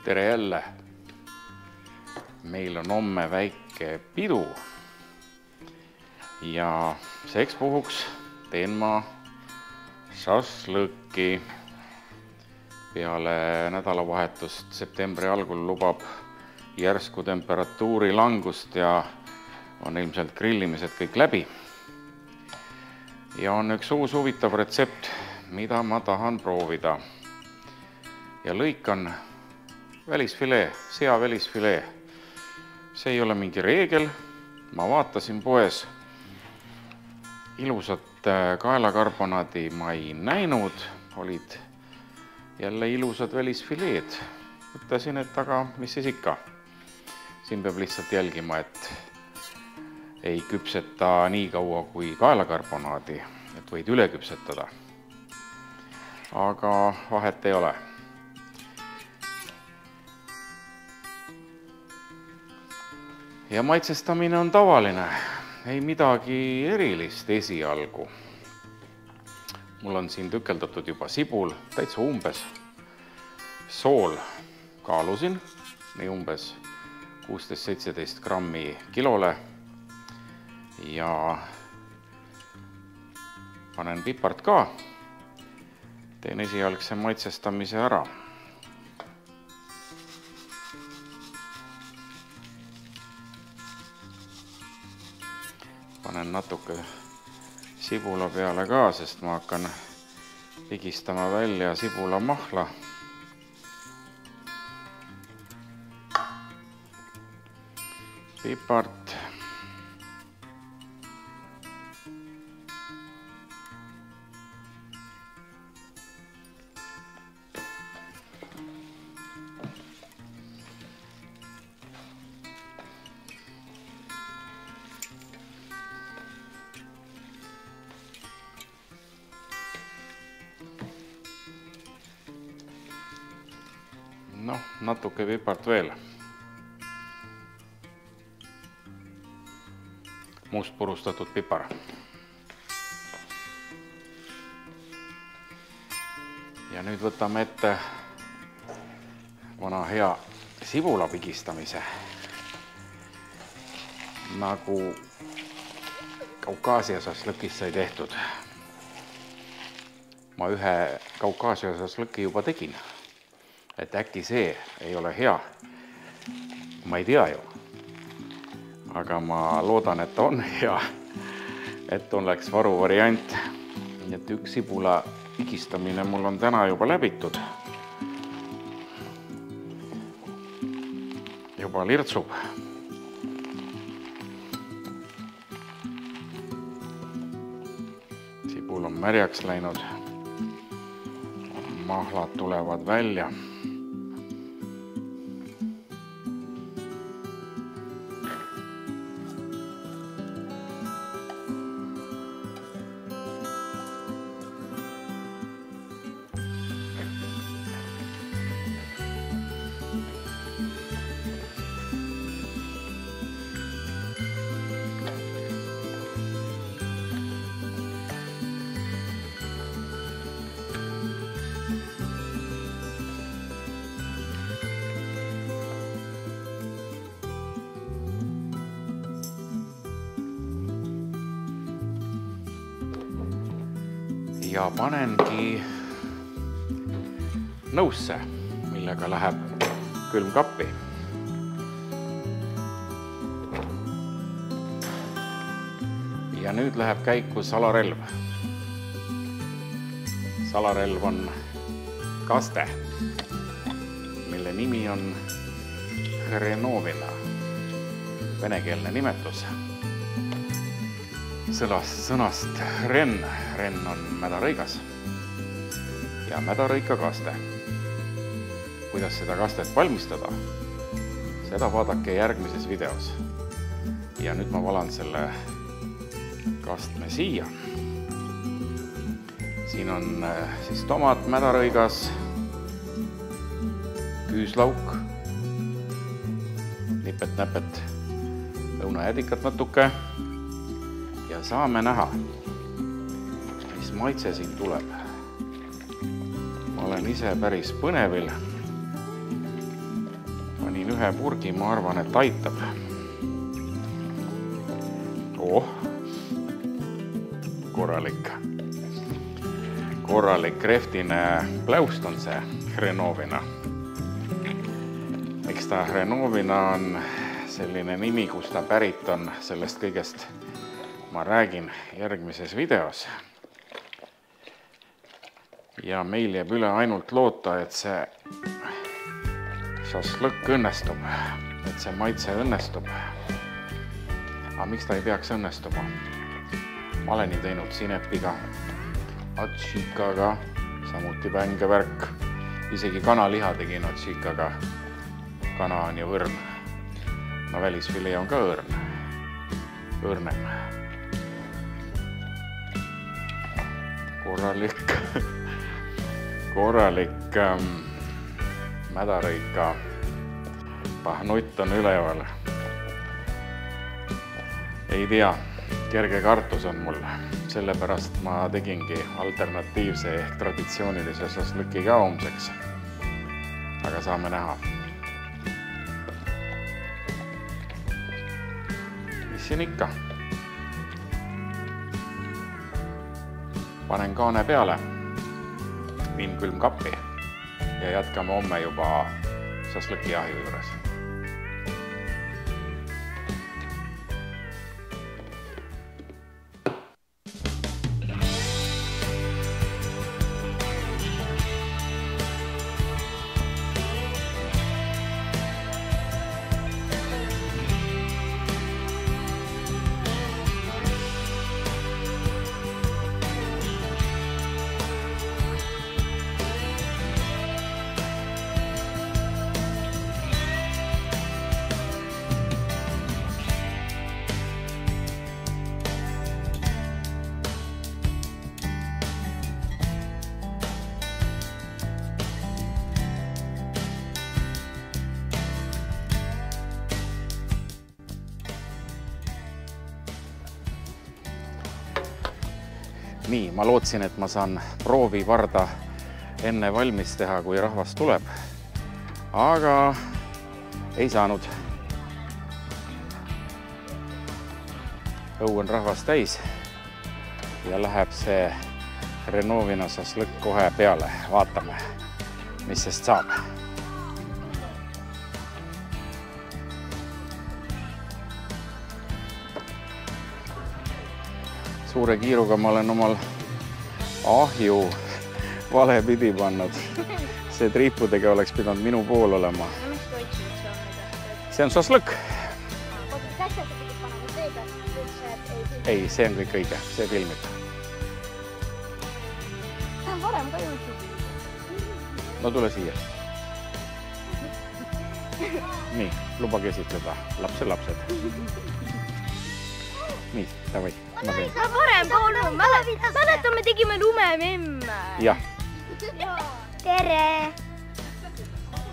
Tere jälle! Meil on homme väike pidu ja seks puhuks teen ma šašlõkki. Peale nädalavahetust septembri algul lubab järsku temperatuuri langust ja on ilmselt grillimised kõik läbi. Ja on üks uus huvitav retsept, mida ma tahan proovida. Ja lõikan välisfilee, sea välisfilee. See ei ole mingi reegel. Ma vaatasin poes. Ilusat kaelakarbonaadi ma ei näinud. Olid jälle ilusad välisfileed. Mõtlesin, et aga mis siis ikka. Siin peab lihtsalt jälgima, et ei küpseta nii kaua kui kaelakarbonaadi, et võid üle küpsetada. Aga vahet ei ole. Ja maitsestamine on tavaline, ei midagi erilist esialgu. Mul on siin tükeldatud juba sibul, täitsa umbes. Sool kaalusin, nii umbes 16-17 grammi kilole. Ja panen pipart ka. Teen esialgse maitsestamise ära. Panen natuke sibula peale ka, sest ma hakkan pigistama välja sibula mahla. Pipart. Noh, natuke pipart veel. Must purustatud pipar. Ja nüüd võtame ette vana hea sibula pigistamise. Nagu Kaukaasia šašlõkis sai tehtud. Ma ühe Kaukaasia šašlõki juba tegin. Et äkki see ei ole hea. Ma ei tea ju. Aga ma loodan, et on hea. Et oleks varu variant. Nii et üks sibula pigistamine mul on täna juba läbitud. Juba lirtsub. Sibul on märjaks läinud. Mahlad tulevad välja. Ja panengi nõusse, millega läheb külmkappi. Ja nüüd läheb käiku salarelv. Salarelv on kaste, mille nimi on hrenovina, venekeelne nimetus. Sõnast ren. Ren on mädarõigas ja mädarõika kaste. Kuidas seda kastet valmistada? Seda vaadake järgmises videos. Ja nüüd ma valan selle kastme siia. Siin on siis tomat, mädarõigas, küüslauk, nipet-näpet, õunajädikat natuke. Ja saame näha, mis maitse siin tuleb. Ma olen ise päris põnevil. siin ühe purgi, ma arvan, et aitab. Korralik reftine pläust on see Hrenovina. Eks ta Hrenovina on selline nimi, kus ta pärit on, sellest kõigest ma räägin järgmises videos. Ja meil jääb üle ainult loota, et see šašlõkk õnnestub, et see maitse õnnestub. Aga miks ta ei peaks õnnestuma? Ma olen ju teinud sinepiga, atšikaga, samuti pängevärk. Isegi kanaliha tegin atšikaga. Kana on ju õrn. No välisfilee on ka õrnem. Korralik mädarõika pahnutt on üleval. Ei tea, kerge kartus on mul. Sellepärast ma tegingi alternatiivse ehk traditsioonilise šašlõki ka homseks. Aga saame näha. Mis siin ikka? Panen kaane peale, viin külmkappi ja jätkame homme juba šašlõki ahju juures. Nii, ma lootsin, et ma saan proovivarda enne valmis teha, kui rahvas tuleb. Aga ei saanud. Õu on rahvas täis ja läheb see Hrenovina šašlõkk kohe peale. Vaatame, mis sest saab. Suure kiiruga ma olen omal ahju vale pidi pannud. See triipudega oleks pidanud minu pool olema. See on šašlõkk. Ei, see on kõik õige. See filmib. See on varem ka YouTube'i. No tule siia. Nii, lubage esitleda. Lapsed. Nii, davai. Sa varem ka olnud. Mäletan, me tegime lumememme. Jah. Tere!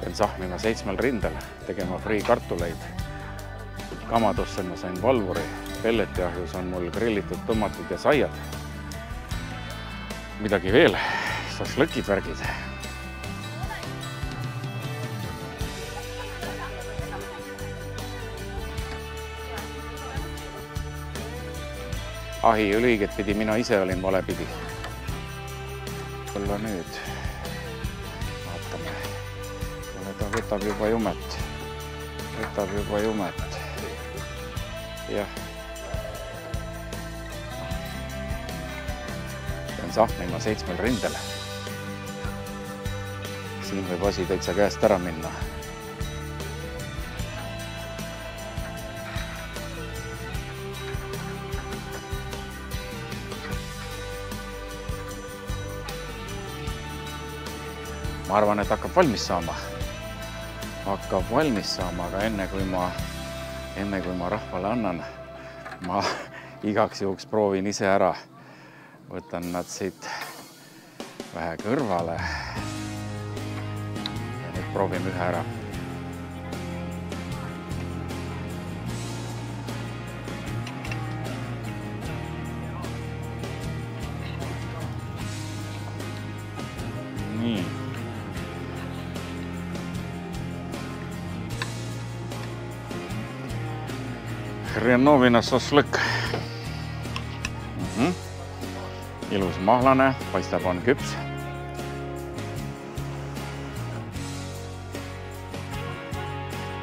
Pean sahmima 7 rindel, tegema friikartuleid. Kamadusse ma sain valvuri. Pelletiahjus on mul grillitud tomatid ja saiad. Midagi veel. Šašlõkid värgid. Ahi oli õiget pidi, mina ise olin vale pidi. Olla nüüd. Vaatame. Ta võtab juba jumet. Jah. Pean sahmima 7 rindele. Siin võib asi täitsa käest ära minna. Ma arvan, et hakkab valmis saama. Aga enne kui ma rahvale annan, ma igaks juhuks proovin ise ära. Võtan nad siit vähe kõrvale. Ja nüüd proovime ühe ära. Nii. Hrenovina šašlõkk. Ilus mahlane, paistab on küps.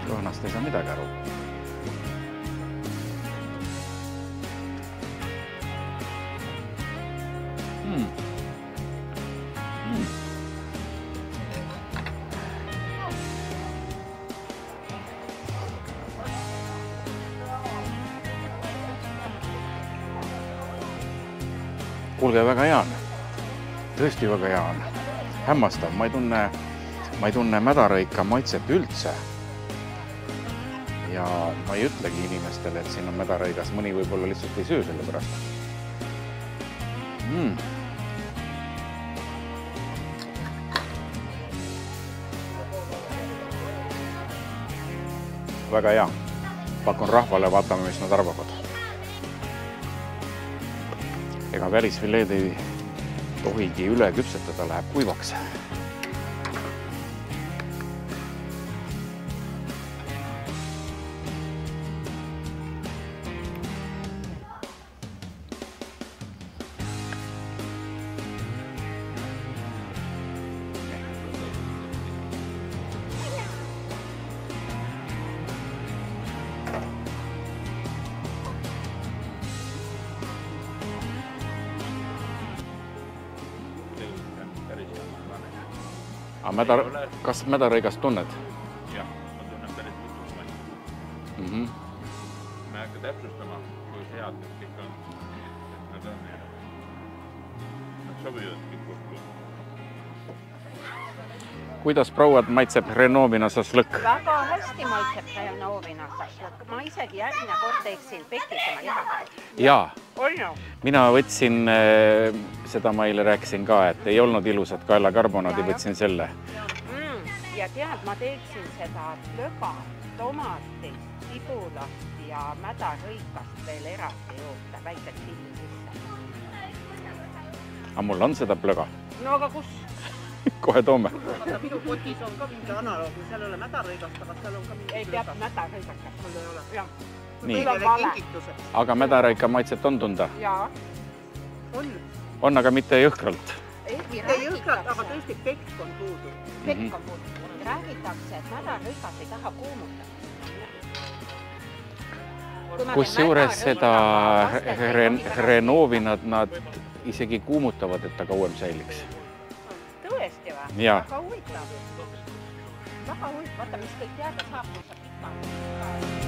Lõhnast ei saa midagi aru. Kuulge, väga hea on. Tõesti väga hea on. Hämmastav, ma ei tunne mädarõika maitset üldse. Ja ma ei ütlegi inimestele, et siin on mädarõigas. Mõni võib-olla lihtsalt ei söö selle pärast. Väga hea. Pakun rahvale, vaatame, mis nad arvavad. Ega välisfileed ei tohigi üle küpsetada, läheb kuivaks. Kas mädarõigast tunned? Jah, ma tunnen päris tutvumaid. Ma ei hakka täpsustama, kui head need kõik on. Nad on ja nad sobivad kõik kokku. Kuidas prouad maitseb Hrenovina šašlõkk? Väga hästi maitseb Hrenovina šašlõkk. Ma isegi järgmine kord teeksin peklisema lihaga. Jaa. Olnu. Mina võtsin, seda ma eile rääkisin ka, et ei olnud ilusat kaelakarbonaadi, võtsin selle. Ja tead, ma teeksin seda plöga, tomatist, sibulast ja mädarõikast veel eraldi juurde, väikselt pilli sisse. Aga mul on seda plöga. No aga kus? Kohe toome. Minu kotis on ka mingi analoog, seal ei ole mädarõigast, aga seal on ka mingi ei peab mädarõigast. Mul ei ole. Jah. Nii. Aga mädarõika maitset on tunda? Jaa. On, aga mitte jõhkralt. Mitte jõhkralt, aga tõesti pekk on puudu. Pekk on puudu. Räägitakse, et mädarõigas ei taha kuumutada. Kus juures seda Hrenovinat nad isegi kuumutavad, et ta kauem säiliks. Tõesti või? Jaa. Väga huvitav. Väga huvitav. Vaata, mis kõik teada saab, kui sa pikka.